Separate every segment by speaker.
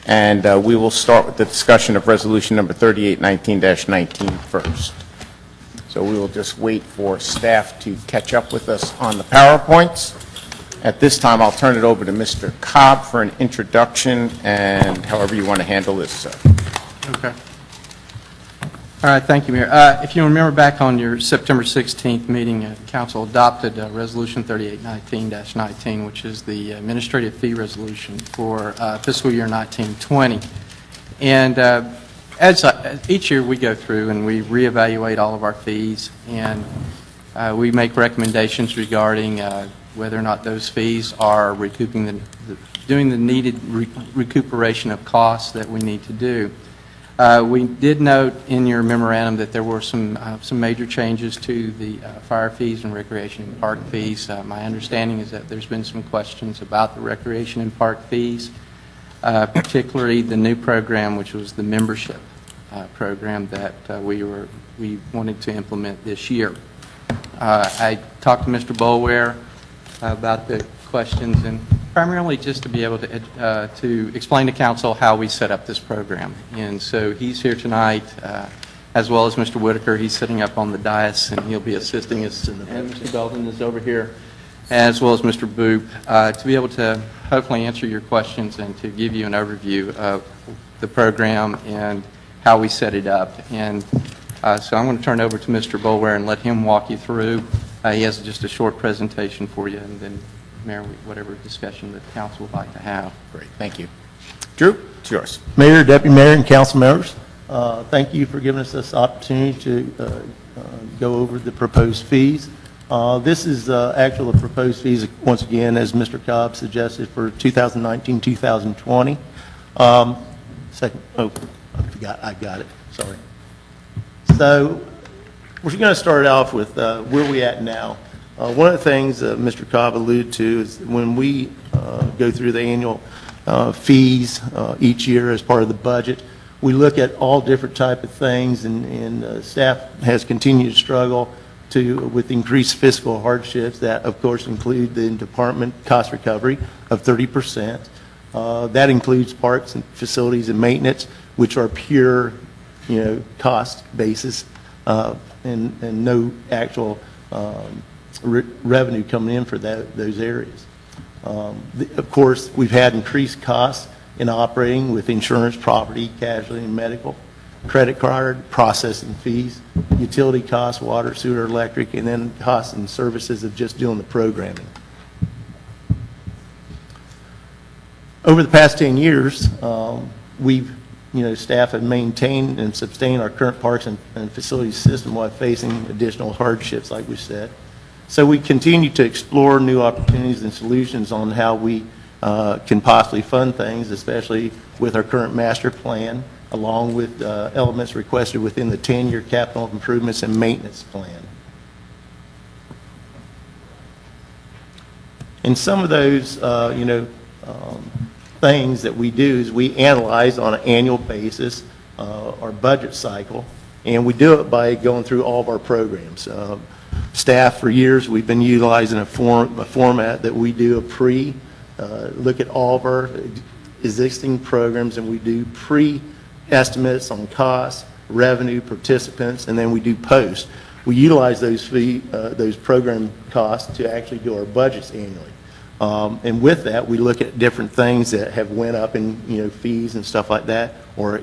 Speaker 1: And we will start with the discussion of resolution number 3819-19 first. So we will just wait for staff to catch up with us on the PowerPoints. At this time, I'll turn it over to Mr. Cobb for an introduction and however you want to handle this, sir.
Speaker 2: Okay. All right, thank you, Mayor. If you remember back on your September 16th meeting, Council adopted Resolution 3819-19, which is the administrative fee resolution for fiscal year 1920. And as each year we go through and we reevaluate all of our fees, and we make recommendations regarding whether or not those fees are recouping doing the needed recuperation of costs that we need to do. We did note in your memorandum that there were some major changes to the fire fees and recreation and park fees. My understanding is that there's been some questions about the recreation and park fees, particularly the new program, which was the membership program that we wanted to implement this year. I talked to Mr. Boulware about the questions, and primarily just to be able to explain to Council how we set up this program. And so he's here tonight, as well as Mr. Whitaker. He's sitting up on the dais, and he'll be assisting us. And Mr. Belden is over here, as well as Mr. Boop, to be able to hopefully answer your questions and to give you an overview of the program and how we set it up. And so I'm going to turn it over to Mr. Boulware and let him walk you through. He has just a short presentation for you, and then Mayor, whatever discussion that the Council would like to have.
Speaker 1: Great, thank you. Drew, it's yours.
Speaker 3: Mayor, Deputy Mayor, and Council members, thank you for giving us this opportunity to go over the proposed fees. This is actually the proposed fees, once again, as Mr. Cobb suggested, for 2019-2020. Second, oh, I forgot, I got it, sorry. So we're going to start off with where we at now. One of the things Mr. Cobb alluded to is when we go through the annual fees each year as part of the budget, we look at all different type of things, and staff has continued to struggle with increased fiscal hardships that, of course, include the department cost recovery of 30%. That includes parks and facilities and maintenance, which are pure, cost basis and no actual revenue coming in for those areas. Of course, we've had increased costs in operating with insurance, property, casualty, and medical, credit card, processing fees, utility costs, water, sewer, electric, and then costs and services of just doing the programming. Over the past 10 years, we've, staff have maintained and sustained our current parks and facilities system while facing additional hardships, like we said. So we continue to explore new opportunities and solutions on how we can possibly fund things, especially with our current master plan, along with elements requested within the 10-year capital improvements and maintenance plan. And some of those, things that we do is we analyze on an annual basis our budget cycle, and we do it by going through all of our programs. Staff, for years, we've been utilizing a format that we do look at all of our existing programs, and we do pre-estimates on costs, revenue, participants, and then we do post. We utilize those program costs to actually do our budgets annually. And with that, we look at different things that have went up in fees and stuff like that, or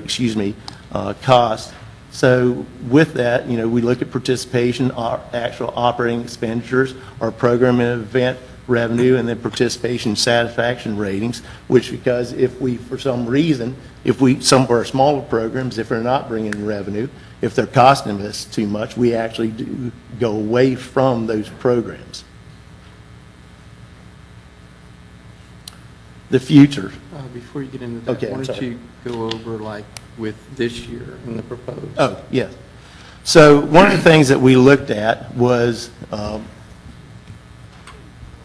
Speaker 3: costs. So with that, we look at participation, our actual operating expenditures, our program and event revenue, and then participation satisfaction ratings, which because if we, for some reason, some of our smaller programs, if they're not bringing revenue, if they're costing us too much, we actually do go away from those programs. The future.
Speaker 2: Before you get into that,
Speaker 3: Okay,
Speaker 2: why don't you go over with this year and the proposed?
Speaker 3: Oh, yes. So one of the things that we looked at was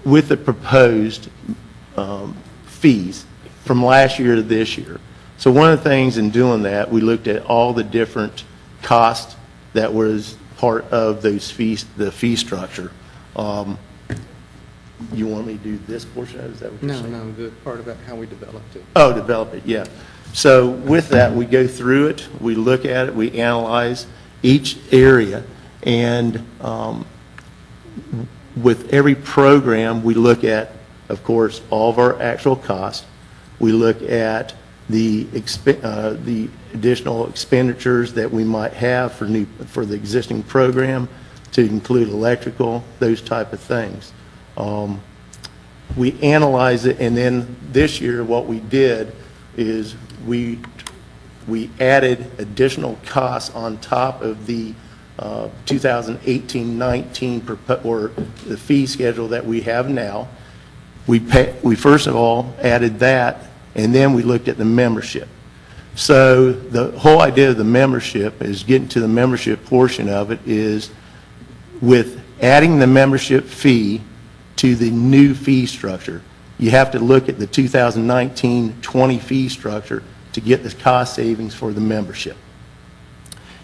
Speaker 3: with the proposed fees from last year to this year. So one of the things in doing that, we looked at all the different costs that was part of those fees, the fee structure. You want me to do this portion of it? Is that what you're
Speaker 2: No,
Speaker 3: saying?
Speaker 2: no, the part about how we developed it.
Speaker 3: Oh, develop it, yeah. So with that, we go through it, we look at it, we analyze each area, and with every program, we look at, of course, all of our actual costs. We look at the additional expenditures that we might have for the existing program, to include electrical, those type of things. We analyze it, and then this year what we did is we added additional costs on top of the 2018-19 or the fee schedule that we have now. We first of all added that, and then we looked at the membership. So the whole idea of the membership is getting to the membership portion of it is with adding the membership fee to the new fee structure. You have to look at the 2019-20 fee structure to get the cost savings for the membership.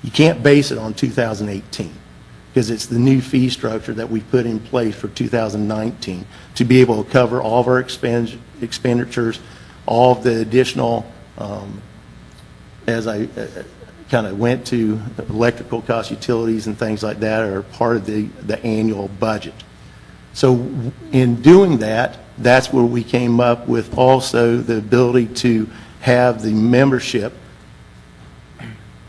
Speaker 3: You can't base it on 2018 because it's the new fee structure that we put in place for 2019 to be able to cover all of our expenditures, all of the additional, as I kind of went to, electrical costs, utilities, and things like that are part of the annual budget. So in doing that, that's where we came up with also the ability to have the membership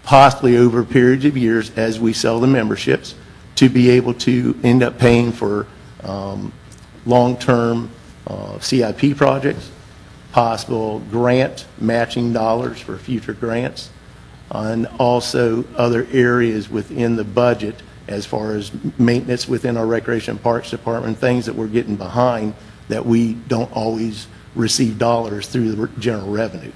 Speaker 3: possibly over periods of years as we sell the memberships to be able to end up paying for long-term CIP projects, possible grant matching dollars for future grants, and also other areas within the budget as far as maintenance within our Recreation and Parks Department, things that we're getting behind that we don't always receive dollars through the general revenue.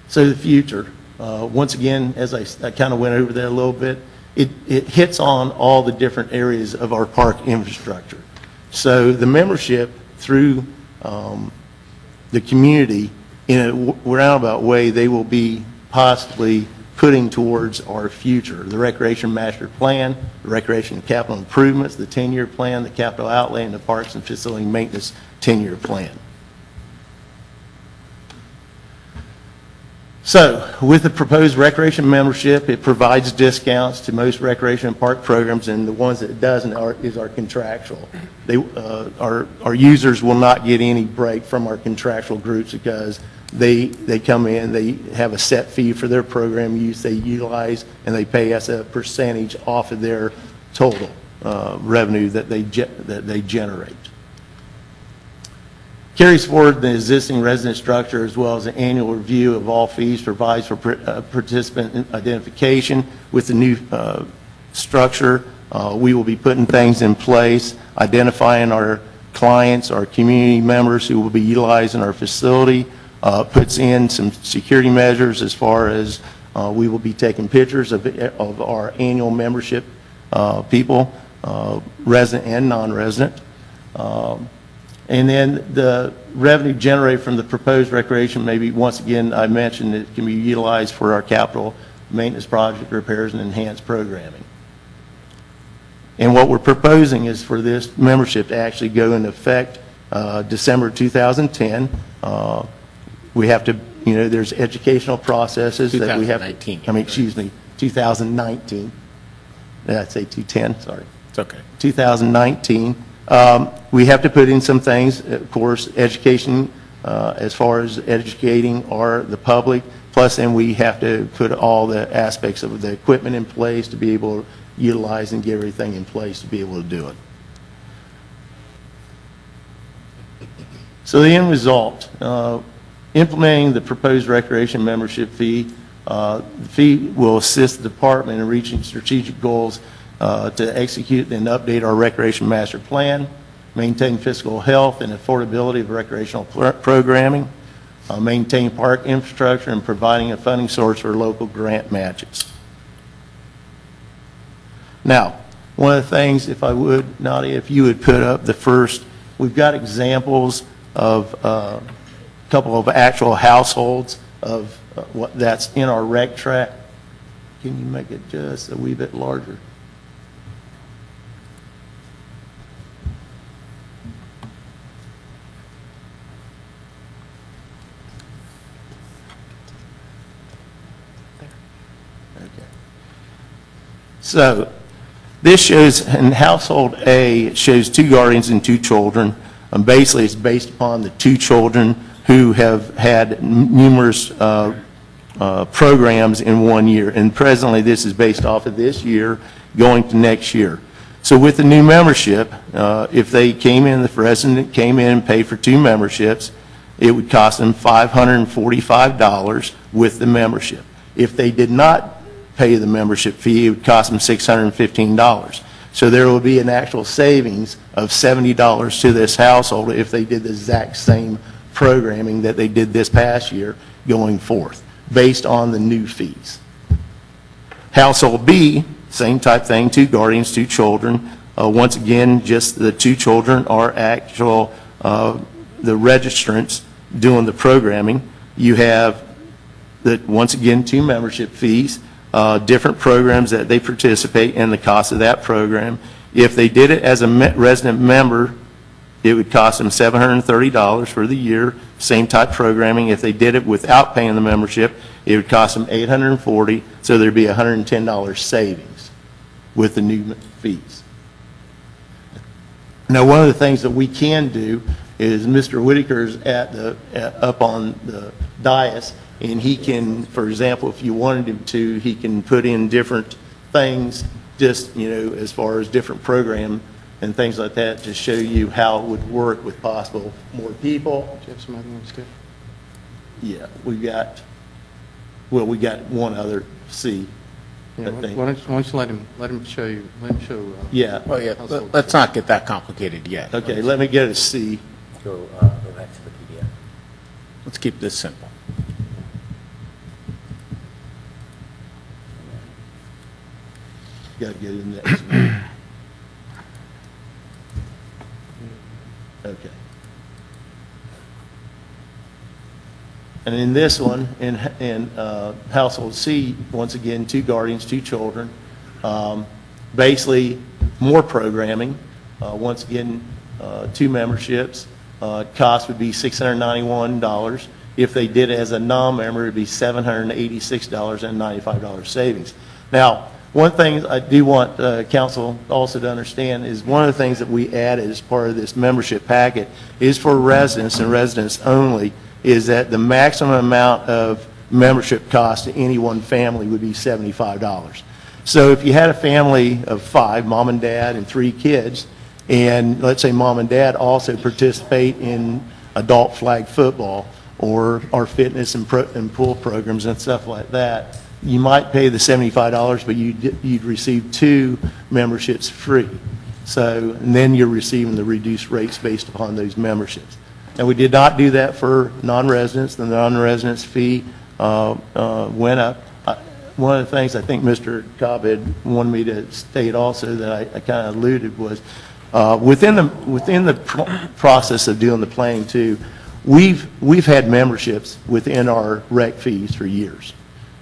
Speaker 3: So the future, once again, as I kind of went over that a little bit, it hits on all the different areas of our park infrastructure. So the membership through the community, in a roundabout way, they will be possibly putting towards our future. The Recreation Master Plan, the Recreation and Capital Improvements, the 10-year plan, the capital outlay, and the Parks and Facility Maintenance 10-year plan. So, with the proposed recreation membership, it provides discounts to most recreation and park programs, and the ones that it doesn't is our contractual. Our users will not get any break from our contractual groups because they come in, they have a set fee for their program use, they utilize, and they pay us a percentage off of their total revenue that they generate. Carries forward the existing resident structure as well as an annual review of all fees, provides for participant identification. With the new structure, we will be putting things in place, identifying our clients, our community members who will be utilizing our facility, puts in some security measures as far as we will be taking pictures of our annual membership people, resident and non-resident. And then the revenue generated from the proposed recreation, maybe once again, I mentioned it can be utilized for our capital maintenance project repairs and enhanced programming. And what we're proposing is for this membership to actually go into effect December 2010. We have to, there's educational processes that we have.
Speaker 1: 2019.
Speaker 3: 2019. Did I say 210? Sorry.
Speaker 1: It's okay.
Speaker 3: 2019. We have to put in some things, of course, education as far as educating the public, plus then we have to put all the aspects of the equipment in place to be able to utilize and get everything in place to be able to do it. So the end result, implementing the proposed recreation membership fee, the fee will assist the department in reaching strategic goals to execute and update our recreation master plan, maintain fiscal health and affordability of recreational programming, maintain park infrastructure, and providing a funding source for local grant matches. Now, one of the things, if I would, Nadia, if you would put up the first, we've got examples of a couple of actual households of what that's in our rec track. Can you make it just a wee bit larger? Okay. So this shows, in household A, it shows 2 guardians and 2 children. Basically, it's based upon the 2 children who have had numerous programs in 1 year. And presently, this is based off of this year going to next year. So with the new membership, if they came in, the resident came in and paid for 2 memberships, it would cost them $545 with the membership. If they did not pay the membership fee, it would cost them $615. So there will be an actual savings of $70 to this household if they did the exact same programming that they did this past year going forth, based on the new fees. Household B, same type thing, 2 guardians, 2 children. Once again, just the 2 children are actual, the registrants doing the programming. You have, once again, 2 membership fees, different programs that they participate in, the cost of that program. If they did it as a resident member, it would cost them $730 for the year, same type programming. If they did it without paying the membership, it would cost them $840, so there'd be $110 savings with the new fees. Now, one of the things that we can do is Mr. Whitaker's up on the dais, and he can, for example, if you wanted him to, he can put in different things, just, as far as different program and things like that, to show you how it would work with possible more people.
Speaker 2: Do you have some other ones too?
Speaker 3: Yeah, we got one other C,
Speaker 2: Yeah,
Speaker 3: I
Speaker 2: why
Speaker 3: think.
Speaker 2: don't you let him show you,
Speaker 3: Yeah,
Speaker 1: Well, yeah,
Speaker 2: household.
Speaker 1: let's not get that complicated yet.
Speaker 3: okay, let me get a C.
Speaker 4: Go back to the PDF.
Speaker 1: Let's keep this simple.
Speaker 3: Got to get in the next one. Okay. And in this one, in household C, once again, 2 guardians, 2 children. Basically, more programming. Once again, 2 memberships. Cost would be $691. If they did it as a non-member, it'd be $786.95 savings. Now, one thing I do want council also to understand is one of the things that we added as part of this membership packet is for residents and residents only, is that the maximum amount of membership cost to any one family would be $75. So if you had a family of 5, mom and dad and 3 kids, and let's say mom and dad also participate in adult flag football or our fitness and pool programs and stuff like that, you might pay the $75, but you'd receive 2 memberships free. So, and then you're receiving the reduced rates based upon those memberships. And we did not do that for non-residents. The non-residents fee went up. One of the things I think Mr. Cobb had wanted me to state also that I kind of alluded was within the process of doing the planning too, we've had memberships within our rec fees for years.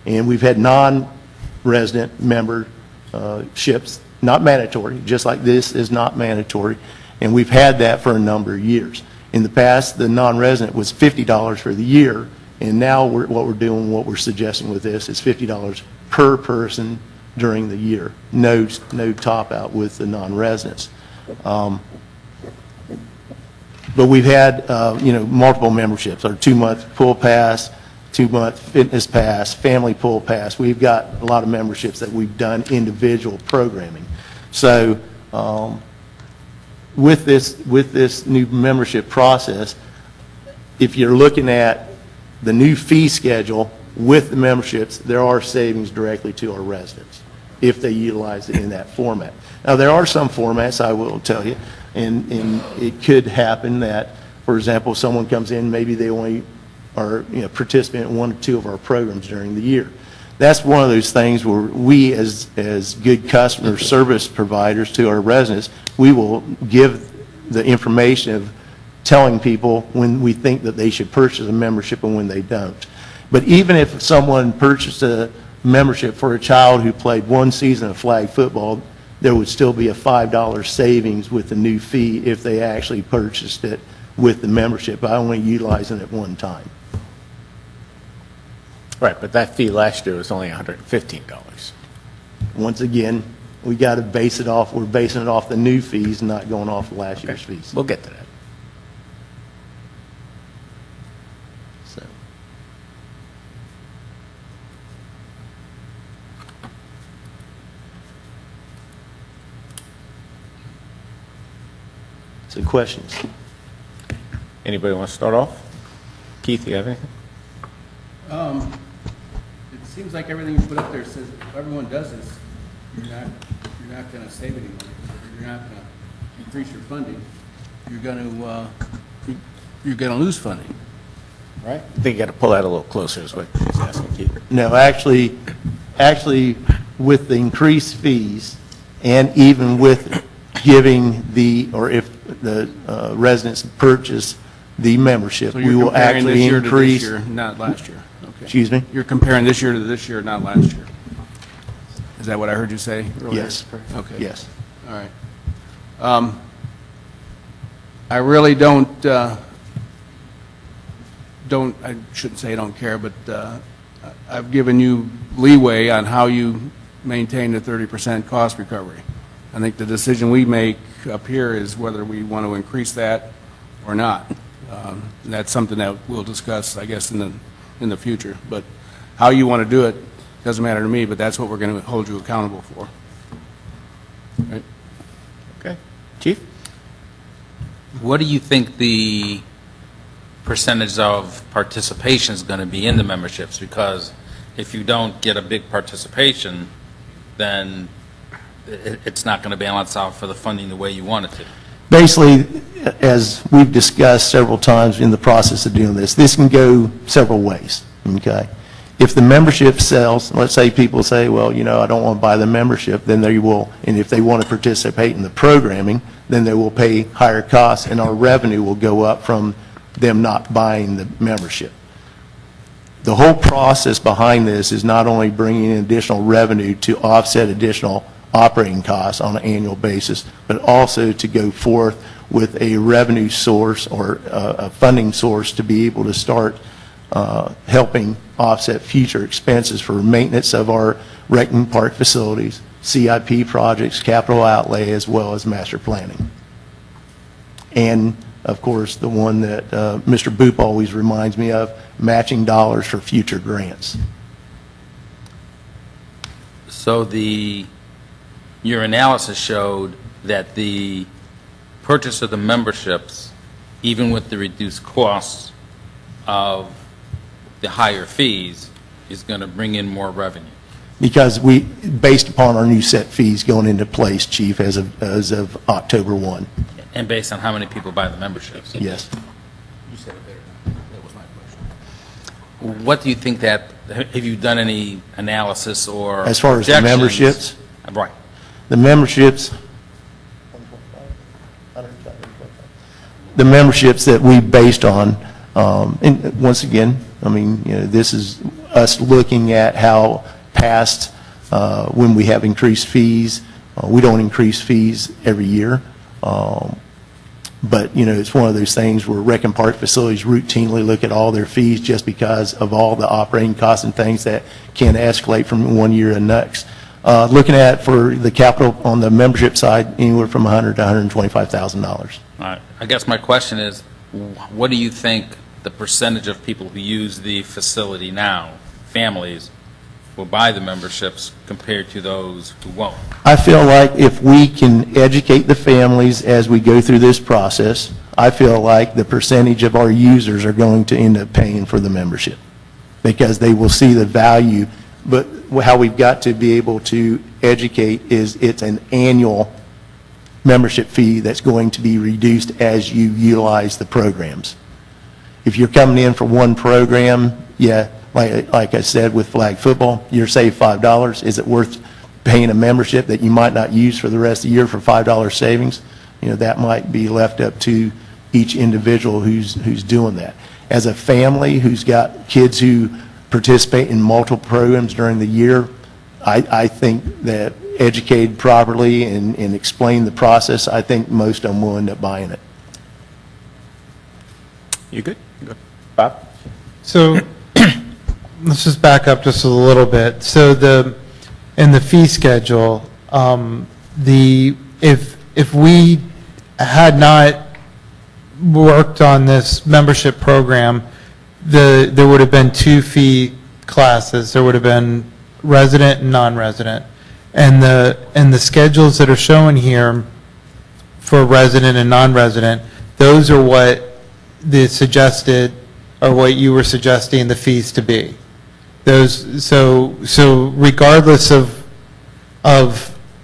Speaker 3: And we've had non-resident memberships, not mandatory, just like this is not mandatory, and we've had that for a number of years. In the past, the non-resident was $50 for the year, and now what we're suggesting with this is $50 per person during the year. No top out with the non-residents. But we've had, multiple memberships, our 2-month pool pass, 2-month fitness pass, family pool pass. We've got a lot of memberships that we've done individual programming. So with this new membership process, if you're looking at the new fee schedule with the memberships, there are savings directly to our residents if they utilize it in that format. Now, there are some formats, I will tell you, and it could happen that, for example, someone comes in, maybe they only are participant in 1 or 2 of our programs during the year. That's one of those things where we, as good customer service providers to our residents, we will give the information of telling people when we think that they should purchase a membership and when they don't. But even if someone purchased a membership for a child who played one season of flag football, there would still be a $5 savings with the new fee if they actually purchased it with the membership by only utilizing it one time.
Speaker 1: Right, but that fee last year was only $115.
Speaker 3: Once again, we got to base it off, we're basing it off the new fees, not going off last year's fees.
Speaker 1: We'll get to that.
Speaker 3: So, so questions?
Speaker 1: Anybody want to start off? Keith, you have anything?
Speaker 5: It seems like everything you put up there says if everyone does this, you're not going to save any money. You're not going to increase your funding. You're going to lose funding, right?
Speaker 1: I think you got to pull that a little closer is what he's asking, Keith.
Speaker 3: No, actually, with the increased fees, and even with giving or if the residents purchase the membership,
Speaker 5: So
Speaker 3: we
Speaker 5: you're
Speaker 3: will
Speaker 5: comparing
Speaker 3: actually
Speaker 5: this year to
Speaker 3: increase.
Speaker 5: this year, not last year. Okay.
Speaker 3: Excuse me?
Speaker 5: You're comparing this year to this year, not last year. Is that what I heard you say earlier?
Speaker 3: Yes.
Speaker 5: Okay.
Speaker 3: Yes.
Speaker 5: All right. I really don't, I shouldn't say I don't care, but I've given you leeway on how you maintain the 30% cost recovery. I think the decision we make up here is whether we want to increase that or not. And that's something that we'll discuss, I guess, in the future. But how you want to do it doesn't matter to me, but that's what we're going to hold you accountable for. Right?
Speaker 1: Okay. Chief?
Speaker 6: What do you think the percentage of participation is going to be in the memberships? Because if you don't get a big participation, then it's not going to balance out for the funding the way you want it to.
Speaker 3: Basically, as we've discussed several times in the process of doing this can go several ways, okay? If the membership sells, let's say people say, well, you know, I don't want to buy the membership, then they will, and if they want to participate in the programming, then they will pay higher costs, and our revenue will go up from them not buying the membership. The whole process behind this is not only bringing in additional revenue to offset additional operating costs on an annual basis, but also to go forth with a revenue source or a funding source to be able to start helping offset future expenses for maintenance of our rec and park facilities, CIP projects, capital outlay, as well as master planning. And, of course, the one that Mr. Boop always reminds me of, matching dollars for future grants.
Speaker 6: So your analysis showed that the purchase of the memberships, even with the reduced costs of the higher fees, is going to bring in more revenue.
Speaker 3: Because based upon our new set fees going into place, Chief, as of October 1.
Speaker 6: And based on how many people buy the memberships.
Speaker 3: Yes.
Speaker 5: You said it better. That was my question.
Speaker 6: What do you think have you done any analysis or
Speaker 3: As far as the
Speaker 6: projections?
Speaker 3: memberships?
Speaker 6: Right.
Speaker 3: The memberships that we based on, and once again, I mean, you know, this is us looking at how past, when we have increased fees, we don't increase fees every year, but, you know, it's one of those things where rec and park facilities routinely look at all their fees just because of all the operating costs and things that can escalate from one year to the next. Looking at, for the capital on the membership side, anywhere from $100,000 to $125,000.
Speaker 6: All right. I guess my question is, what do you think the percentage of people who use the facility now, families, will buy the memberships compared to those who won't?
Speaker 3: I feel like if we can educate the families as we go through this process, I feel like the percentage of our users are going to end up paying for the membership because they will see the value. But how we've got to be able to educate is it's an annual membership fee that's going to be reduced as you utilize the programs. If you're coming in for one program, yeah, like I said with flag football, you're saved $5. Is it worth paying a membership that you might not use for the rest of the year for $5 savings? You know, that might be left up to each individual who's doing that. As a family who's got kids who participate in multiple programs during the year. I think that educated properly and explain the process, I think most of them will end up buying it.
Speaker 1: You good? Good. Bob?
Speaker 7: So let's just back up just a little bit. So in the fee schedule, if we had not worked on this membership program, there would have been 2 fee classes. There would have been resident and non-resident. And the schedules that are shown here for resident and non-resident, those are what the suggested, or what you were suggesting the fees to be. Those, so regardless of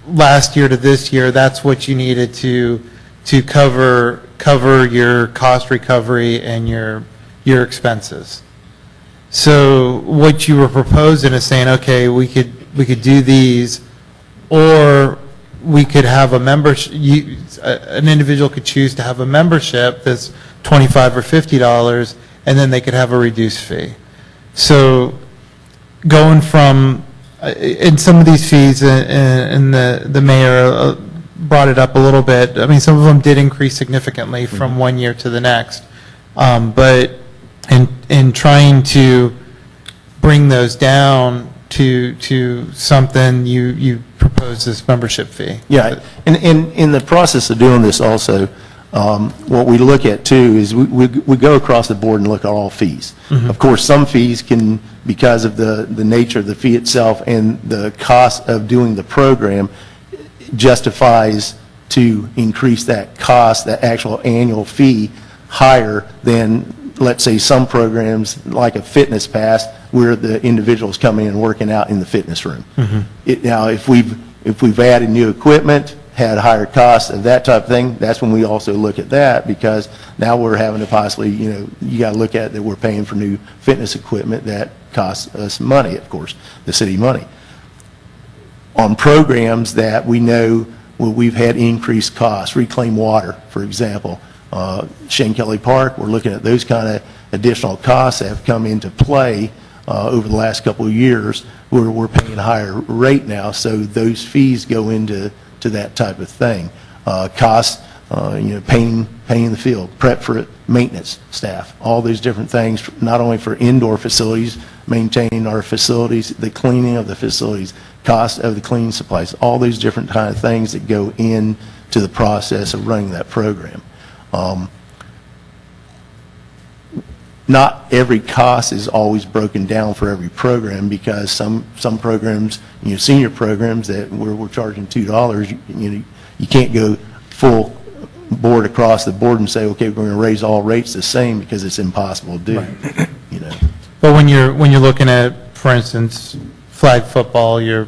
Speaker 7: last year to this year, that's what you needed to cover your cost recovery and your expenses. So what you were proposing is saying, okay, we could do these, or we could have a membership, an individual could choose to have a membership that's $25 or $50, and then they could have a reduced fee. So going from, in some of these fees, and the mayor brought it up a little bit, I mean, some of them did increase significantly from one year to the next. But in trying to bring those down to something, you propose this membership fee.
Speaker 3: Yeah, and in the process of doing this also, what we look at too is we go across the board and look at all fees. Of course, some fees can, because of the nature of the fee itself and the cost of doing the program, justifies to increase that cost, that actual annual fee, higher than, let's say, some programs like a fitness pass where the individual's coming and working out in the fitness room. Now, if we've added new equipment, had higher costs of that type of thing, that's when we also look at that, because now we're having to possibly, you got to look at that we're paying for new fitness equipment that costs us money, of course, the city money. On programs that we know where we've had increased costs, Reclaim Water, for example, Shane Kelly Park, we're looking at those kind of additional costs that have come into play over the last couple of years, where we're paying a higher rate now, so those fees go into that type of thing. Costs, painting the field, prep for it, maintenance staff, all those different things, not only for indoor facilities, maintaining our facilities, the cleaning of the facilities, cost of the cleaning supplies, all those different kind of things that go into the process of running that program. Not every cost is always broken down for every program, because some programs, senior programs that we're charging $2, you can't go full board across the board and say, okay, we're going to raise all rates the same, because it's impossible to do.
Speaker 7: Right.
Speaker 3: But
Speaker 7: when you're looking at, for instance, flag football, you're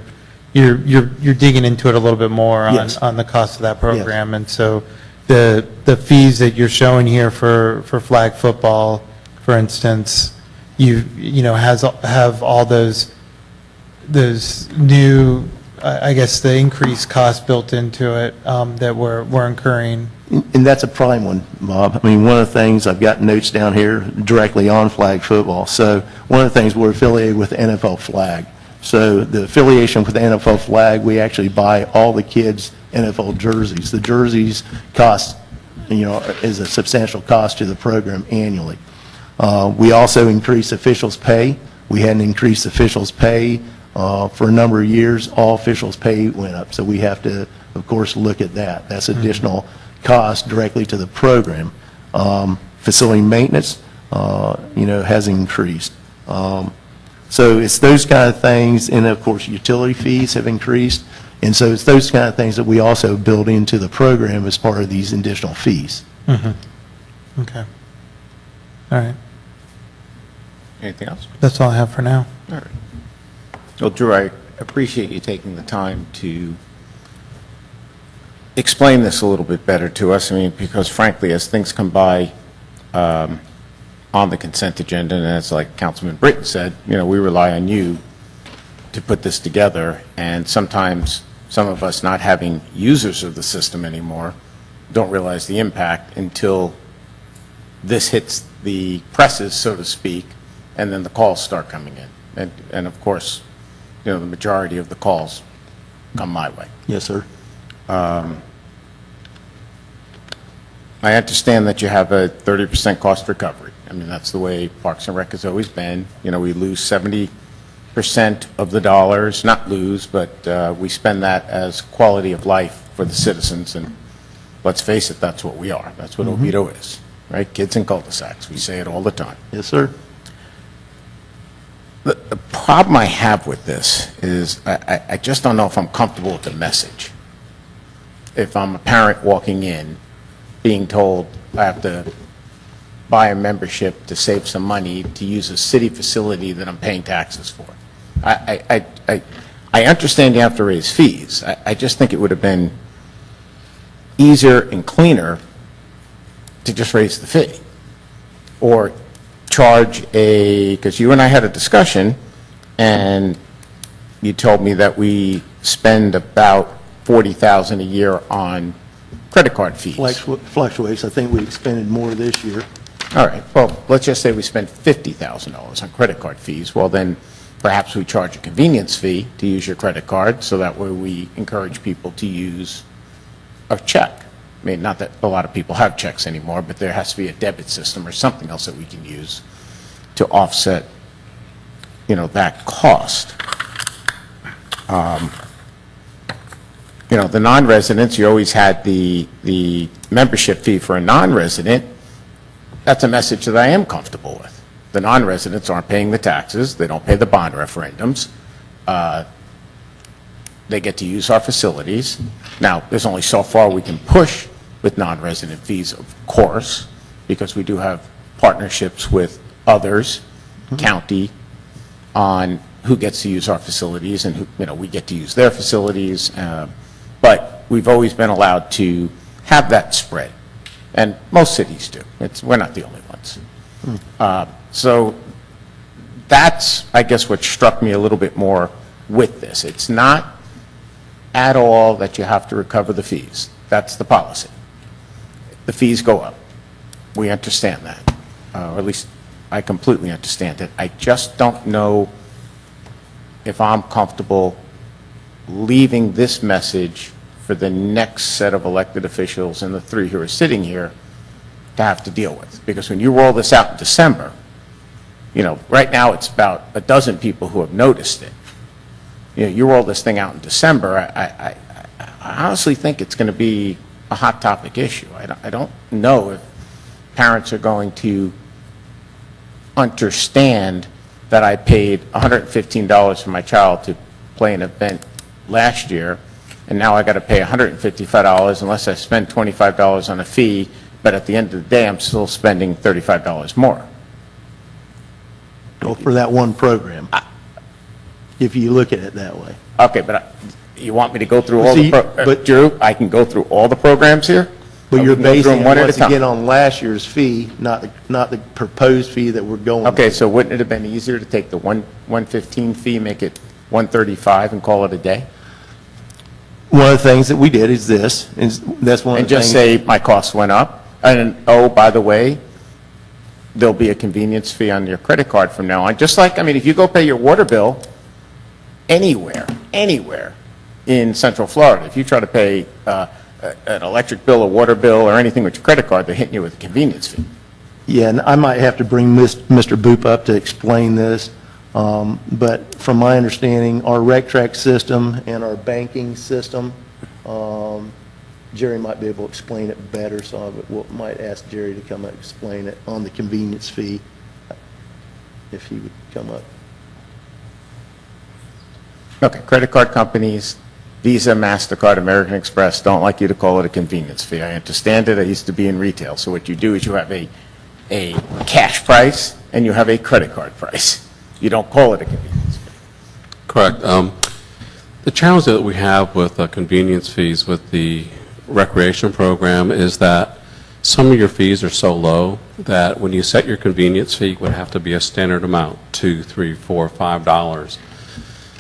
Speaker 7: digging into it a little bit more on,
Speaker 3: Yes.
Speaker 7: on the cost of that program, and so the fees that you're showing here for flag football, for instance, have all those new, I guess, the increased cost built into it that we're incurring.
Speaker 3: And that's a prime one, Bob. I mean, one of the things, I've got notes down here directly on flag football. So one of the things, we're affiliated with the NFL flag. So the affiliation with the NFL flag, we actually buy all the kids' NFL jerseys. The jerseys cost, is a substantial cost to the program annually. We also increase officials' pay. We hadn't increased officials' pay for a number of years. All officials' pay went up. So we have to, of course, look at that. That's additional cost directly to the program. Facility maintenance, has increased. So it's those kind of things, and of course, utility fees have increased. And so it's those kind of things that we also build into the program as part of these additional fees.
Speaker 7: Okay. All right.
Speaker 1: Anything else?
Speaker 7: That's all I have for now.
Speaker 1: All right. Well, Drew, I appreciate you taking the time to explain this a little bit better to us. I mean, because frankly, as things come by on the consent agenda, and as like Councilman Britton said, we rely on you to put this together, and sometimes some of us, not having users of the system anymore, don't realize the impact until this hits the presses, so to speak, and then the calls start coming in. And of course, you know, the majority of the calls come my way.
Speaker 3: Yes, sir.
Speaker 1: I understand that you have a 30% cost recovery. I mean, that's the way Parks and Rec has always been. You know, we lose 70% of the dollars, not lose, but we spend that as quality of life for the citizens, and let's face it, that's what we are. That's what Oviedo is, right? Kids in cul-de-sacs. We say it all the time.
Speaker 3: Yes, sir.
Speaker 1: The problem I have with this is I just don't know if I'm comfortable with the message. If I'm a parent walking in, being told I have to buy a membership to save some money to use a city facility that I'm paying taxes for. I understand you have to raise fees. I just think it would have been easier and cleaner to just raise the fee. Or charge because you and I had a discussion, and you told me that we spend about $40,000 a year on credit card fees.
Speaker 3: Fluctuates. I think we expended more this year.
Speaker 1: All right, well, let's just say we spend $50,000 on credit card fees. Well, then perhaps we charge a convenience fee to use your credit card, so that way we encourage people to use a check. I mean, not that a lot of people have checks anymore, but there has to be a debit system or something else that we can use to offset, you know, that cost. You know, the non-residents, you always had the membership fee for a non-resident. That's a message that I am comfortable with. The non-residents aren't paying the taxes. They don't pay the bond referendums. They get to use our facilities. Now, there's only so far we can push with non-resident fees, of course, because we do have partnerships with others, county, on who gets to use our facilities, and who, you know, we get to use their facilities. But we've always been allowed to have that spread, and most cities do. We're not the only ones. So that's, I guess, what struck me a little bit more with this. It's not at all that you have to recover the fees. That's the policy. The fees go up. We understand that, or at least I completely understand it. I just don't know if I'm comfortable leaving this message for the next set of elected officials and the three who are sitting here to have to deal with. Because when you roll this out in December, you know, right now it's about a dozen people who have noticed it. You know, you roll this thing out in December, I honestly think it's going to be a hot topic issue. I don't know if parents are going to understand that I paid $115 for my child to play an event last year, and now I got to pay $155 unless I spend $25 on a fee, but at the end of the day, I'm still spending $35 more.
Speaker 3: Well, for that one program, if you look at it that way.
Speaker 1: Okay, but you want me to go through all
Speaker 3: See,
Speaker 1: but Drew, I can go through all the programs here?
Speaker 3: But
Speaker 1: Or
Speaker 3: you're
Speaker 1: we can go through
Speaker 3: basing
Speaker 1: them
Speaker 3: it
Speaker 1: one at a
Speaker 3: once
Speaker 1: time?
Speaker 3: again on last year's fee, not the proposed fee that we're going with.
Speaker 1: Okay, so wouldn't it have been easier to take the 115 fee, make it 135, and call it a day?
Speaker 3: One of the things that we did is this, is that's one of
Speaker 1: And
Speaker 3: the things.
Speaker 1: just say my costs went up, and oh, by the way, there'll be a convenience fee on your credit card from now on. Just like, I mean, if you go pay your water bill anywhere in Central Florida, if you try to pay an electric bill, a water bill, or anything with your credit card, they're hitting you with a convenience fee.
Speaker 3: Yeah, and I might have to bring Mr. Boop up to explain this, but from my understanding, our RecTrack system and our banking system, Jerry might be able to explain it better, so I might ask Jerry to come up and explain it on the convenience fee, if he would come up.
Speaker 1: Okay, credit card companies, Visa, MasterCard, American Express, don't like you to call it a convenience fee. I understand it. I used to be in retail. So what you do is you have a cash price and you have a credit card price. You don't call it a convenience fee.
Speaker 8: Correct. The challenge that we have with convenience fees with the recreation program is that some of your fees are so low that when you set your convenience fee, it would have to be a standard amount, $2, $3, $4, $5.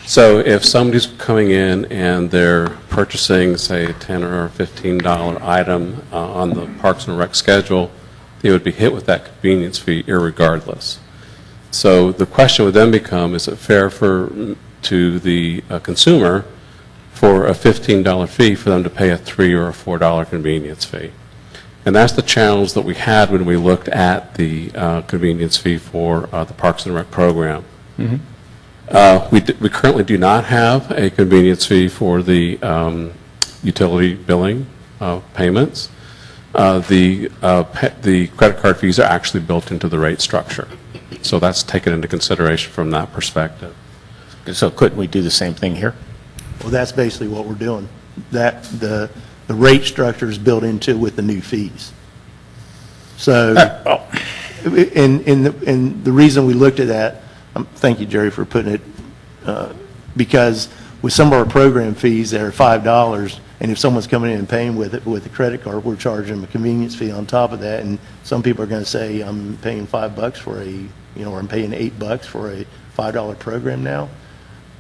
Speaker 8: So if somebody's coming in and they're purchasing, say, a $10 or $15 item on the Parks and Rec schedule, they would be hit with that convenience fee irregardless. So the question would then become, is it fair to the consumer for a $15 fee for them to pay a $3 or a $4 convenience fee? And that's the challenge that we had when we looked at the convenience fee for the Parks and Rec program. We currently do not have a convenience fee for the utility billing payments. The credit card fees are actually built into the rate structure. So that's taken into consideration from that perspective.
Speaker 1: So couldn't we do the same thing here?
Speaker 3: Well, that's basically what we're doing. That, the rate structure is built into with the new fees. So, and the reason we looked at that, thank you, Jerry, for putting it, because with some of our program fees that are $5, and if someone's coming in and paying with a credit card, we're charging them a convenience fee on top of that, and some people are going to say, I'm paying $5 for or I'm paying $8 for a $5 program now.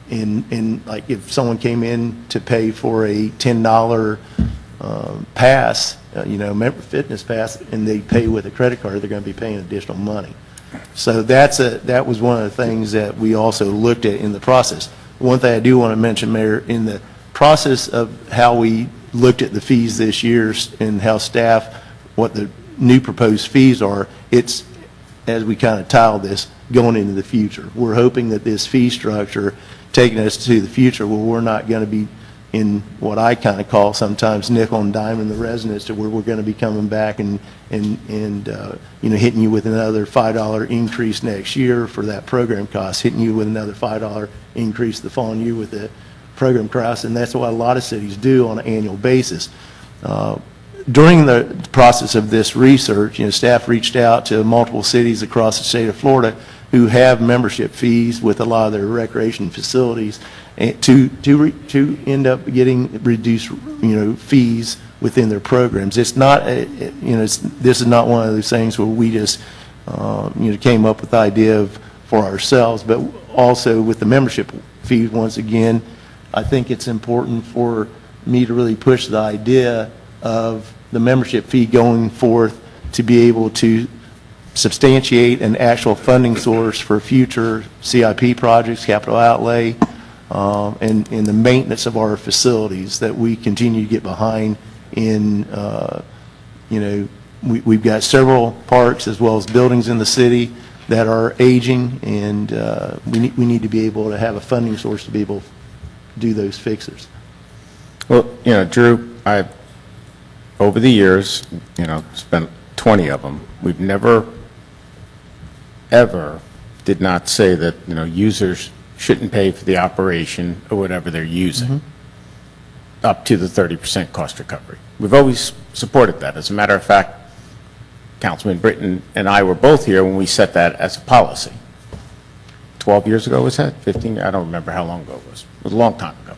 Speaker 3: And like if someone came in to pay for a $10 pass, member fitness pass, and they pay with a credit card, they're going to be paying additional money. So that was one of the things that we also looked at in the process. One thing I do want to mention, Mayor, in the process of how we looked at the fees this year and how staff, what the new proposed fees are, it's, as we kind of tile this, going into the future. We're hoping that this fee structure taking us to the future where we're not going to be in what I kind of call sometimes nickel and diming the residents, to where we're going to be coming back and hitting you with another $5 increase next year for that program cost, hitting you with another $5 increase the following year with the program cost, and that's what a lot of cities do on an annual basis. During the process of this research, staff reached out to multiple cities across the state of Florida who have membership fees with a lot of their recreation facilities, and to end up getting reduced, fees within their programs. It's not, this is not one of those things where we just, came up with the idea for ourselves, but also with the membership fees. Once again, I think it's important for me to really push the idea of the membership fee going forth to be able to substantiate an actual funding source for future CIP projects, capital outlay, and the maintenance of our facilities that we continue to get behind in. We've got several parks as well as buildings in the city that are aging, and we need to be able to have a funding source to be able to do those fixes.
Speaker 1: Well, Drew, I've, over the years, spent 20 of them. We've never, ever did not say that, users shouldn't pay for the operation or whatever they're using, up to the 30% cost recovery. We've always supported that. As a matter of fact, Councilman Britton and I were both here when we set that as a policy. 12 years ago, was that? 15? I don't remember how long ago it was. It was a long time ago.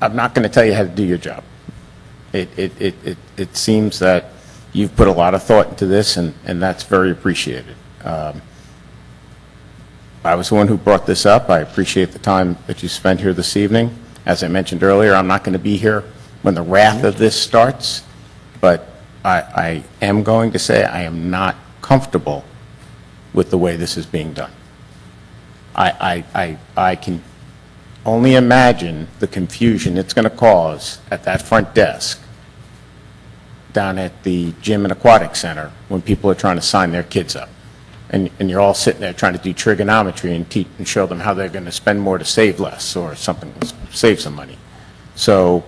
Speaker 1: I'm not going to tell you how to do your job. It seems that you've put a lot of thought into this, and that's very appreciated. I was the one who brought this up. I appreciate the time that you spent here this evening. As I mentioned earlier, I'm not going to be here when the wrath of this starts, but I am going to say I am not comfortable with the way this is being done. I can only imagine the confusion it's going to cause at that front desk down at the gym and aquatic center when people are trying to sign their kids up. And you're all sitting there trying to do trigonometry and show them how they're going to spend more to save less or something, save some money. So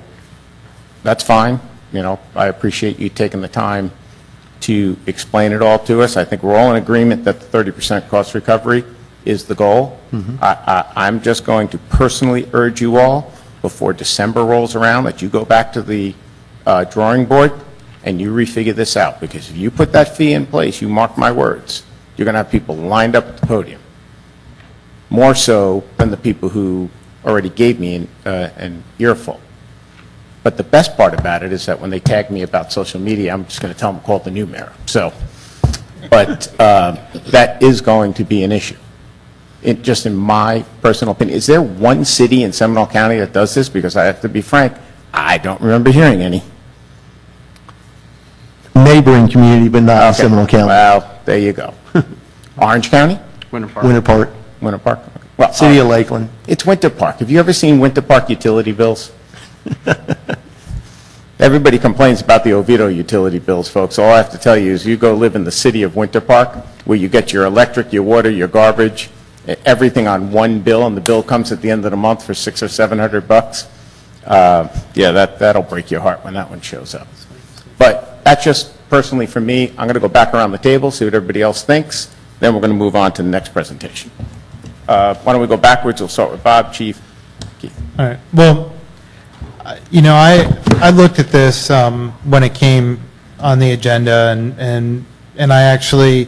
Speaker 1: that's fine. I appreciate you taking the time to explain it all to us. I think we're all in agreement that the 30% cost recovery is the goal. I'm just going to personally urge you all, before December rolls around, that you go back to the drawing board and you refigure this out, because if you put that fee in place, you mark my words, you're going to have people lined up at the podium, more so than the people who already gave me an earful. But the best part about it is that when they tag me about social media, I'm just going to tell them to call it the new mayor. So, but that is going to be an issue. Just in my personal opinion. Is there one city in Seminole County that does this? Because I have to be frank, I don't remember hearing any.
Speaker 3: neighboring community, but not in
Speaker 1: Okay.
Speaker 3: Seminole County.
Speaker 1: Well, there you go. Orange County?
Speaker 2: Winter Park.
Speaker 3: Winter Park,
Speaker 1: Winter Park? Well,
Speaker 3: City of Lakeland.
Speaker 1: It's Winter Park. Have you ever seen Winter Park utility bills? Everybody complains about the Oviedo utility bills, folks. All I have to tell you is you go live in the city of Winter Park, where you get your electric, your water, your garbage, everything on one bill, and the bill comes at the end of the month for $600 or $700. Yeah, that'll break your heart when that one shows up. But that's just personally for me. I'm going to go back around the table, see what everybody else thinks, then we're going to move on to the next presentation. Why don't we go backwards? We'll start with Bob, Chief. Keith.
Speaker 7: All right, well, I looked at this when it came on the agenda, and I actually,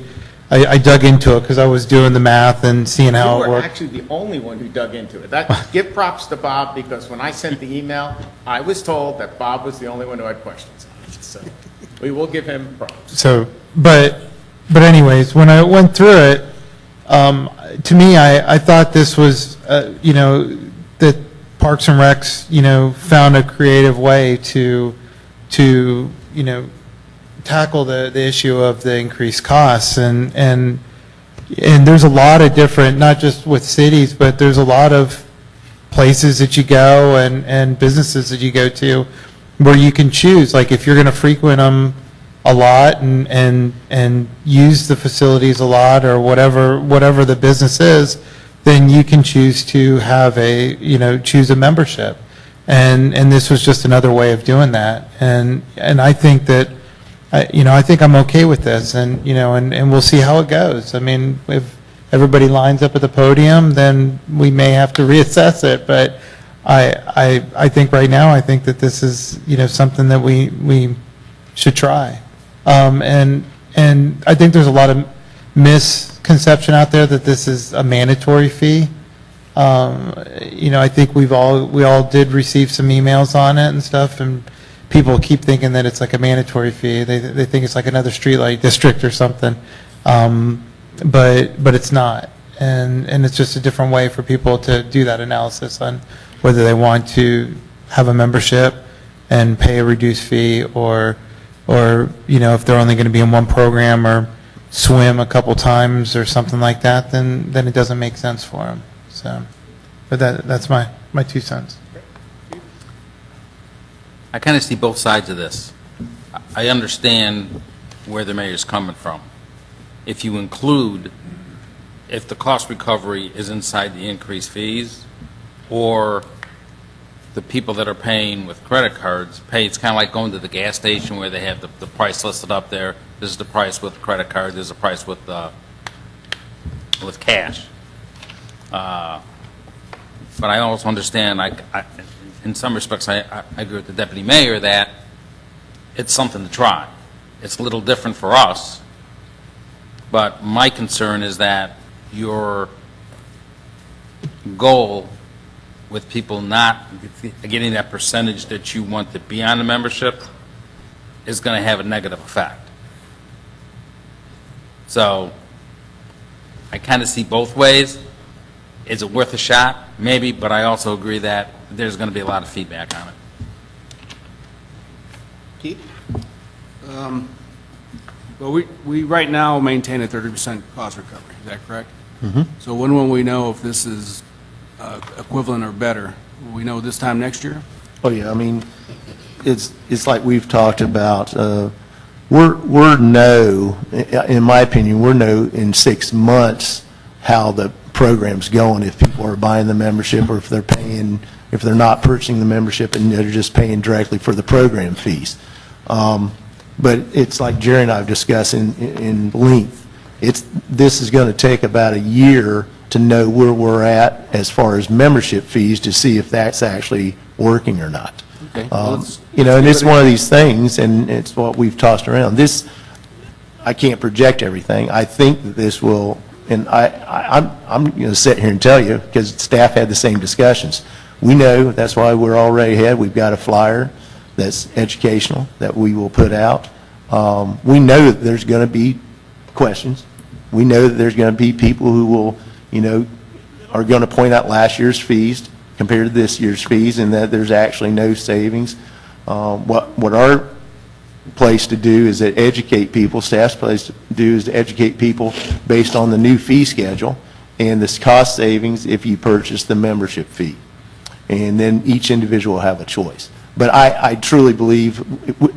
Speaker 7: I dug into it because I was doing the math and seeing how
Speaker 1: You
Speaker 7: it
Speaker 1: were
Speaker 7: worked.
Speaker 1: actually the only one who dug into it. Give props to Bob, because when I sent the email, I was told that Bob was the only one who had questions on it. So we will give him props.
Speaker 7: So, but anyways, when I went through it, to me, I thought this was, that Parks and Recs, found a creative way to tackle the issue of the increased costs. And there's a lot of different, not just with cities, but there's a lot of places that you go and businesses that you go to where you can choose, like if you're going to frequent them a lot and use the facilities a lot, or whatever the business is, then you can choose to have choose a membership. And this was just another way of doing that. And I think that, I think I'm okay with this, and we'll see how it goes. I mean, if everybody lines up at the podium, then we may have to reassess it, but I think right now, I think that this is, something that we should try. And I think there's a lot of misconception out there that this is a mandatory fee. I think we all did receive some emails on it and stuff, and people keep thinking that it's like a mandatory fee. They think it's like another streetlight district or something, but it's not. And it's just a different way for people to do that analysis on whether they want to have a membership and pay a reduced fee, or if they're only going to be in one program or swim a couple times or something like that, then it doesn't make sense for them. So, but that's my 2 cents.
Speaker 6: I kind of see both sides of this. I understand where the mayor's coming from. If you include, if the cost recovery is inside the increased fees, or the people that are paying with credit cards pay, it's kind of like going to the gas station where they have the price listed up there. This is the price with credit card, this is the price with cash. But I also understand, in some respects, I agree with the deputy mayor that it's something to try. It's a little different for us, but my concern is that your goal with people not getting that percentage that you want to be on the membership is going to have a negative effect. So I kind of see both ways. Is it worth a shot? Maybe, but I also agree that there's going to be a lot of feedback on it.
Speaker 1: Keith?
Speaker 5: Well, we right now maintain a 30% cost recovery, is that correct? Mm-hmm. So when will we know if this is equivalent or better? Will we know this time next year?
Speaker 3: Oh, yeah, I mean, it's like we've talked about, we're know, in my opinion, we're know in 6 months how the program's going, if people are buying the membership, or if they're not purchasing the membership and they're just paying directly for the program fees. But it's like Jerry and I have discussed in length. This is going to take about a year to know where we're at as far as membership fees, to see if that's actually working or not.
Speaker 5: Okay.
Speaker 3: And it's one of these things, and it's what we've tossed around. This, I can't project everything. I think that this will, and I'm going to sit here and tell you, because staff had the same discussions. We know, that's why we're already ahead. We've got a flyer that's educational that we will put out. We know that there's going to be questions. We know that there's going to be people who will, are going to point out last year's fees compared to this year's fees, and that there's actually no savings. What our place to do is to educate people, staff's place to do is to educate people based on the new fee schedule and this cost savings if you purchase the membership fee. And then each individual will have a choice. But I truly believe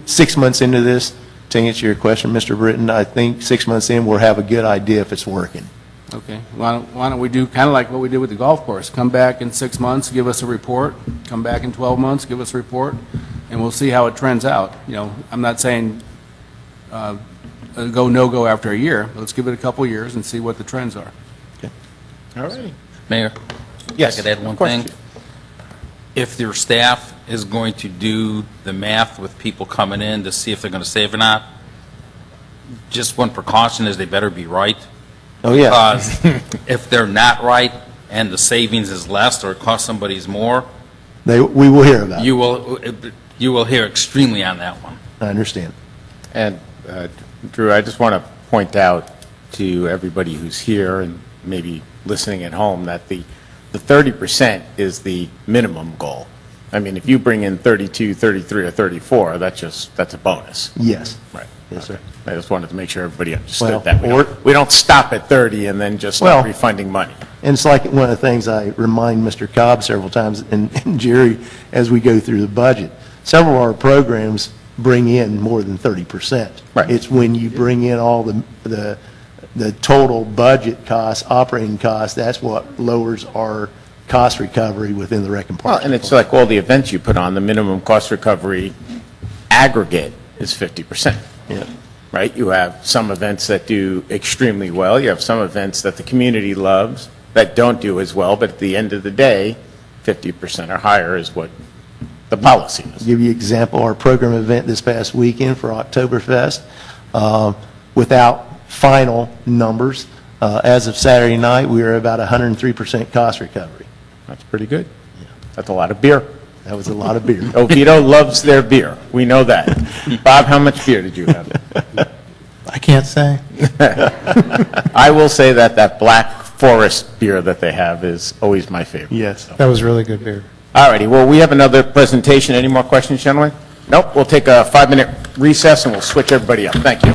Speaker 3: 6 months into this, to answer your question, Mr. Britton, I think 6 months in, we'll have a good idea if it's working.
Speaker 5: Okay, why don't we do kind of like what we did with the golf course? Come back in 6 months, give us a report, come back in 12 months, give us a report, and we'll see how it trends out. You know, I'm not saying go, no-go after a year, but let's give it a couple of years and see what the trends are.
Speaker 1: All righty.
Speaker 6: Mayor?
Speaker 1: Yes,
Speaker 6: I could add one
Speaker 1: of course.
Speaker 6: thing. If your staff is going to do the math with people coming in to see if they're going to save or not, just one precaution is they better be right.
Speaker 3: Oh, yeah.
Speaker 6: Because if they're not right and the savings is less or it costs somebody more,
Speaker 3: We will hear about it.
Speaker 6: you will hear extremely on that one.
Speaker 3: I understand.
Speaker 1: And Drew, I just want to point out to everybody who's here and maybe listening at home that the 30% is the minimum goal. I mean, if you bring in 32, 33, or 34, that's a bonus.
Speaker 3: Yes.
Speaker 1: Right.
Speaker 3: Yes, sir.
Speaker 1: I just wanted to make sure everybody understood
Speaker 3: Well,
Speaker 1: that. We don't stop at 30 and then just start
Speaker 3: Well-
Speaker 1: refunding money.
Speaker 3: And it's like one of the things I remind Mr. Cobb several times, and Jerry, as we go through the budget, several of our programs bring in more than 30%.
Speaker 1: Right.
Speaker 3: It's when you bring in all the total budget costs, operating costs, that's what lowers our cost recovery within the rec and
Speaker 1: Well,
Speaker 3: park.
Speaker 1: and it's like all the events you put on, the minimum cost recovery aggregate is 50%.
Speaker 3: Yeah.
Speaker 1: Right? You have some events that do extremely well. You have some events that the community loves that don't do as well, but at the end of the day, 50% or higher is what the policy is.
Speaker 3: Give you an example, our program event this past weekend for Oktoberfest, without final numbers, as of Saturday night, we were about 103% cost recovery.
Speaker 1: That's pretty good. That's a lot of beer.
Speaker 3: That was a lot of beer.
Speaker 1: Oviedo loves their beer. We know that. Bob, how much beer did you have?
Speaker 7: I can't say.
Speaker 1: I will say that Black Forest beer that they have is always my favorite.
Speaker 3: Yes.
Speaker 7: That was really good beer.
Speaker 1: All righty, well, we have another presentation. Any more questions, gentlemen? Nope, we'll take a 5-minute recess and we'll switch everybody up. Thank you.